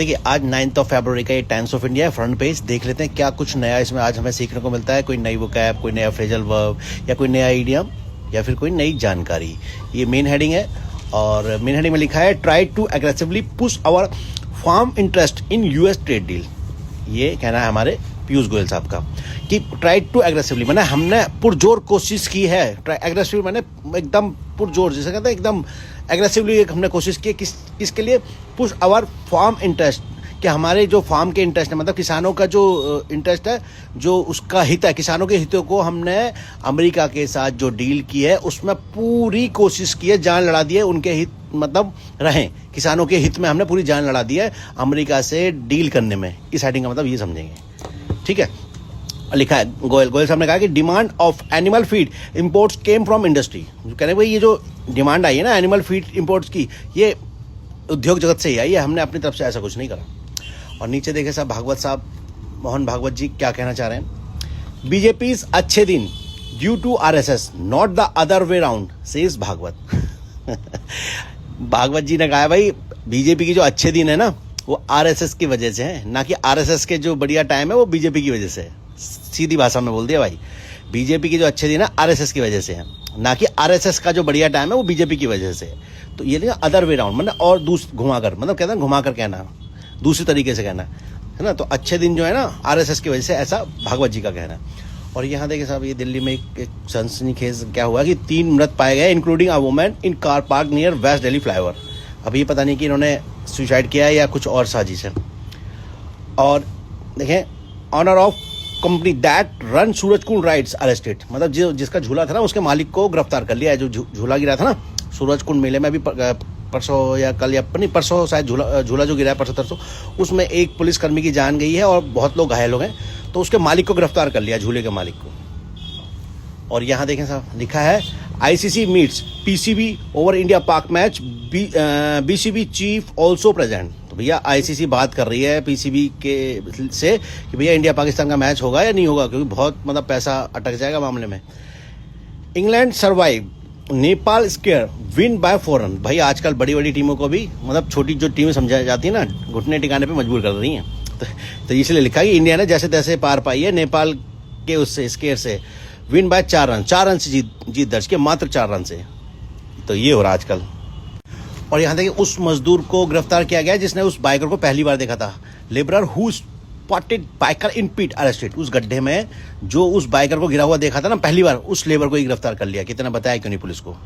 देखिए आज 9 फरवरी का ये टाइम्स ऑफ इंडिया है, फ्रंट पेज देख लेते हैं क्या कुछ नया इसमें आज हमें सीखने को मिलता है। कोई नई वोकैब, कोई नया फ्रेजल वर्ब या कोई नया इडियम या फिर कोई नई जानकारी। ये मेन हेडिंग है और मेन हेडिंग में लिखा है try to aggressively push our farm interest in US trade deal. ये कहना है हमारे पीयूष गोयल साहब का कि ट्राई टू एग्रेसिवली मैंने हमने पुरजोर कोशिश की है। एग्रेसिवली मैंने एकदम पुरजोर, जैसे कहते हैं एकदम एग्रेसिवली हमने कोशिश की किसके लिए, पुश आवर फार्म इंटरेस्ट, कि हमारे जो फार्म के इंटरेस्ट है, मतलब किसानों का जो इंटरेस्ट है, जो उसका हित है, किसानों के हितों को हमने अमेरिका के साथ जो डील की है उसमें पूरी कोशिश की है, जान लड़ा दी है, उनके हित मतलब रहें, किसानों के हित में हमने पूरी जान लड़ा दी है अमेरिका से डील करने में। इस हेडिंग का मतलब ये समझेंगे, ठीक है। लिखा है गोयल साहब ने कहा कि demand of animal feed imports came from industry. कह रहे भाई ये जो डिमांड आई है ना एनिमल फीड इंपोर्ट्स की, ये उद्योग जगत से ही आई है, हमने अपनी तरफ से ऐसा कुछ नहीं करा। और नीचे देखे साहब भागवत साहब, मोहन भागवत जी क्या कहना चाह रहे हैं। बीजेपी अच्छे दिन due to RSS not the other way round says Bhagwat. Bhagwat ji ने कहा भाई बीजेपी की जो अच्छे दिन है ना वो आरएसएस की वजह से है, ना कि आरएसएस के जो बढ़िया टाइम है वो बीजेपी की वजह से है। सीधी भाषा में बोल दिया भाई, बीजेपी की जो अच्छे दिन है आरएसएस की वजह से है, ना कि आरएसएस का जो बढ़िया टाइम है वो बीजेपी की वजह से है। तो ये देखा अदर वे राउंड मतलब और घुमाकर, मतलब कहते हैं घुमाकर कहना, दूसरी तरीके से कहना है ना। तो अच्छे दिन जो है ना आरएसएस की वजह से, ऐसा भागवत जी का कहना है। और यहाँ देखिए साहब ये दिल्ली में एक सनसनीखेज क्या हुआ कि 3 मृत पाए गए including a woman in car park near west Delhi flyover. अब ये पता नहीं कि इन्होंने सुसाइड किया है या कुछ और साजिश है। और देखें owner of company that run Surajkund rides arrested, मतलब जिसका झूला था ना उसके मालिक को गिरफ्तार कर लिया है। जो झूला गिरा था ना सूरजकुंड मेले में, अभी परसों या कल या नहीं परसों शायद झूला जो गिरा है परसों तरसों, उसमें एक पुलिसकर्मी की जान गई है और बहुत लोग घायल हो गए। तो उसके मालिक को गिरफ्तार कर लिया, झूले के मालिक को। और यहाँ देखें साहब लिखा है ICC meets PCB over India Pak match, BCB chief also present. तो भैया आईसीसी बात कर रही है पीसीबी के से कि भैया इंडिया पाकिस्तान का मैच होगा या नहीं होगा, क्योंकि बहुत मतलब पैसा अटक जाएगा मामले में। England survive Nepal square win bye 4 run. भाई आजकल बड़ी बड़ी टीमों को भी मतलब छोटी जो टीमें समझाई जाती है ना घुटने टिकाने पे मजबूर कर रही हैं। तो इसलिए लिखा कि इंडिया ने जैसे तैसे पार पाई है नेपाल के उससे स्केयर से, विन बाय 4 रन, 4 रन से जीत दर्ज के, मात्र 4 रन से। तो ये हो रहा आजकल। और यहाँ देखिए उस मजदूर को गिरफ्तार किया गया जिसने उस बाइकर को पहली बार देखा था। Labourer who spotted biker in pit arrested. उस गड्ढे में जो उस बाइकर को गिरा हुआ देखा था ना पहली बार, उस लेबर को ही गिरफ्तार कर लिया। कितना बताया क्यों नहीं पुलिस को।